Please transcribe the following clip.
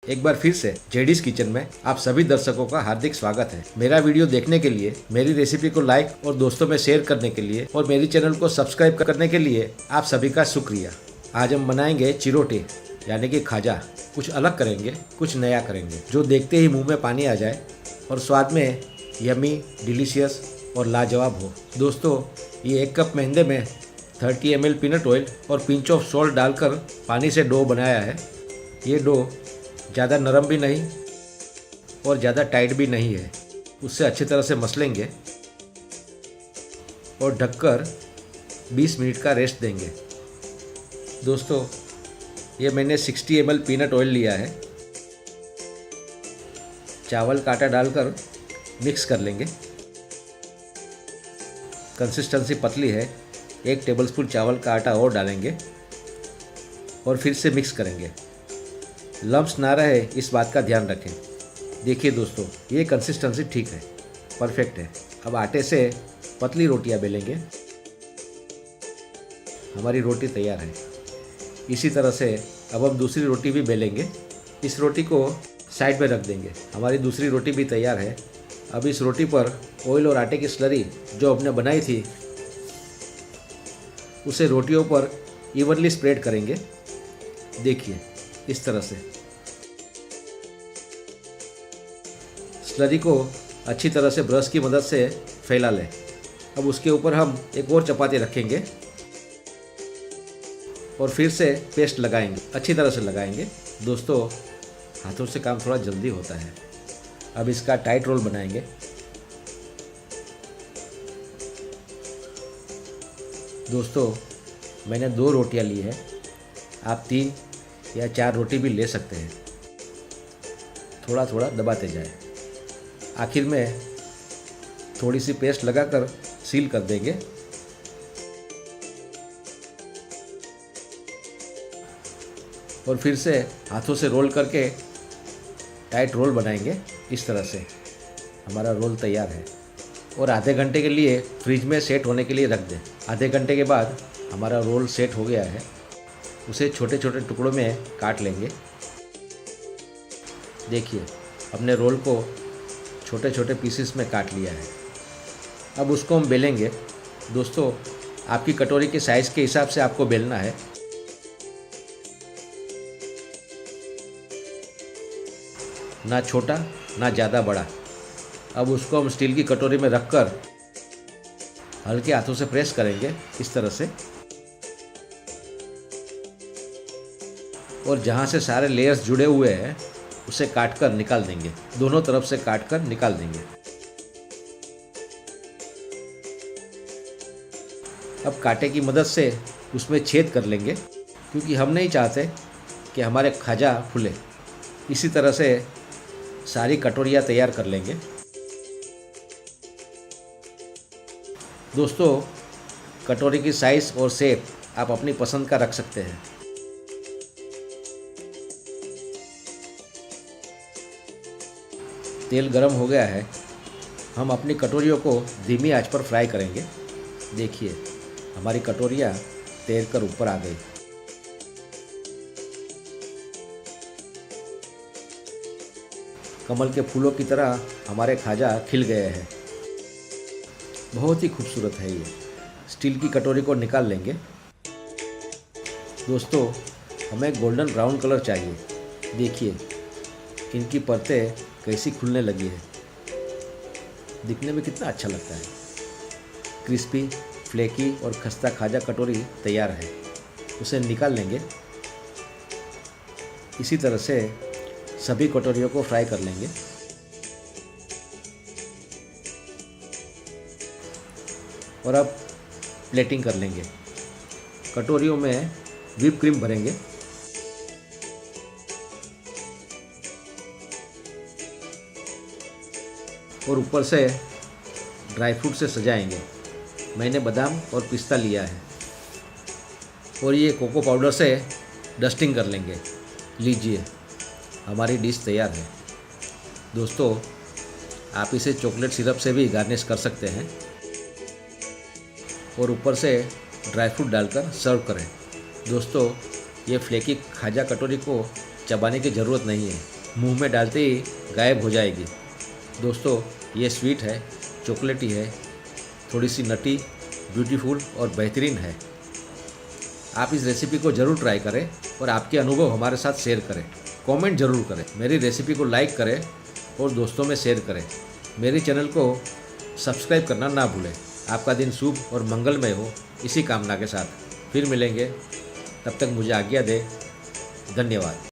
एक बार फिर से जेडीज किचन में आप सभी दर्शकों का हार्दिक स्वागत है। मेरा वीडियो देखने के लिए, मेरी रेसिपी को लाइक और दोस्तों में शेयर करने के लिए और मेरी चैनल को सब्सक्राइब करने के लिए आप सभी का शुक्रिया। आज हम बनाएंगे चिरोटे यानी कि खाजा। कुछ अलग करेंगे, कुछ नया करेंगे जो देखते ही मुंह में पानी आ जाए और स्वाद में यमी, डिलीशियस और लाजवाब हो। दोस्तों, ये 1 कप मैदे में 30 ml पीनट ऑयल और पिंच ऑफ सॉल्ट डालकर पानी से डो बनाया है। ये डो ज़्यादा नरम भी नहीं और ज़्यादा टाइट भी नहीं है। उससे अच्छी तरह से मसलेंगे और ढककर 20 मिनट का रेस्ट देंगे। दोस्तों, ये मैंने 60 ml पीनट ऑयल लिया है। चावल का आटा डालकर मिक्स कर लेंगे। कंसिस्टेंसी पतली है। 1 टेबलस्पून चावल का आटा और डालेंगे और फिर से मिक्स करेंगे। लम्प्स ना रहे इस बात का ध्यान रखें। देखिए दोस्तों, ये कंसिस्टेंसी ठीक है, परफेक्ट है। अब आटे से पतली रोटियां बेलेंगे। हमारी रोटी तैयार है। इसी तरह से अब हम दूसरी रोटी भी बेलेंगे। इस रोटी को साइड में रख देंगे। हमारी दूसरी रोटी भी तैयार है। अब इस रोटी पर ऑयल और आटे की स्लरी जो हमने बनाई थी उसे रोटियों पर इवनली स्प्रेड करेंगे। देखिए, इस तरह से स्लरी को अच्छी तरह से ब्रश की मदद से फैला लें। अब उसके ऊपर हम एक और चपाती रखेंगे और फिर से पेस्ट लगाएंगे। अच्छी तरह से लगाएंगे। दोस्तों, हाथों से काम थोड़ा जल्दी होता है। अब इसका टाइट रोल बनाएंगे। दोस्तों, मैंने 2 रोटियां ली है। आप 3 या 4 रोटी भी ले सकते हैं। थोड़ा थोड़ा दबाते जाएं। आखिर में थोड़ी सी पेस्ट लगाकर सील कर देंगे। और फिर से हाथों से रोल करके टाइट रोल बनाएंगे। इस तरह से हमारा रोल तैयार है। और आधे घंटे के लिए फ्रिज में सेट होने के लिए रख दें। आधे घंटे के बाद हमारा रोल सेट हो गया है। उसे छोटे छोटे टुकड़ों में काट लेंगे। देखिए, अपने रोल को छोटे छोटे पीसेस में काट लिया है। अब उसको हम बेलेंगे। दोस्तों, आपकी कटोरी के साइज़ के हिसाब से आपको बेलना है। ना छोटा ना ज़्यादा बड़ा। अब उसको हम स्टील की कटोरी में रखकर हल्के हाथों से प्रेस करेंगे इस तरह से। और जहाँ से सारे लेयर्स जुड़े हुए हैं उसे काटकर निकाल देंगे। दोनों तरफ से काटकर निकाल देंगे। अब कांटे की मदद से उसमें छेद कर लेंगे, क्योंकि हम नहीं चाहते कि हमारे खाजा फूले। इसी तरह से सारी कटोरियाँ तैयार कर लेंगे। दोस्तों, कटोरी की साइज़ और शेप आप अपनी पसंद का रख सकते हैं। तेल गरम हो गया है। हम अपनी कटोरियों को धीमी आंच पर फ्राई करेंगे। देखिए, हमारी कटोरियाँ तैर कर ऊपर आ गई। कमल के फूलों की तरह हमारे खाजा खिल गए हैं। बहुत ही खूबसूरत है ये। स्टील की कटोरी को निकाल लेंगे। दोस्तों, हमें गोल्डन ब्राउन कलर चाहिए। देखिए, इनकी परतें कैसी खुलने लगी है। दिखने में कितना अच्छा लगता है। क्रिस्पी, फ्लेकी और खस्ता खाजा कटोरी तैयार है। उसे निकाल लेंगे। इसी तरह से सभी कटोरियों को फ्राई कर लेंगे। और अब प्लेटिंग कर लेंगे। कटोरियों में व्हिप क्रीम भरेंगे। और ऊपर से ड्राई फ्रूट से सजाएंगे। मैंने बादाम और पिस्ता लिया है। और ये कोको पाउडर से डस्टिंग कर लेंगे। लीजिए, हमारी डिश तैयार है। दोस्तों, आप इसे चॉकलेट सिरप से भी गार्निश कर सकते हैं और ऊपर से ड्राई फ्रूट डालकर सर्व करें। दोस्तों, ये फ्लेकी खाजा कटोरी को चबाने की ज़रूरत नहीं है। मुंह में डालते ही गायब हो जाएगी। दोस्तों, ये स्वीट है, चॉकलेटी है, थोड़ी सी नटी, ब्यूटीफुल और बेहतरीन है। आप इस रेसिपी को ज़रूर ट्राई करें और आपके अनुभव हमारे साथ शेयर करें। कमेंट ज़रूर करें, मेरी रेसिपी को लाइक करें और दोस्तों में शेयर करें। मेरे चैनल को सब्सक्राइब करना ना भूलें। आपका दिन शुभ और मंगलमय हो, इसी कामना के साथ फिर मिलेंगे। तब तक मुझे आज्ञा दें। धन्यवाद।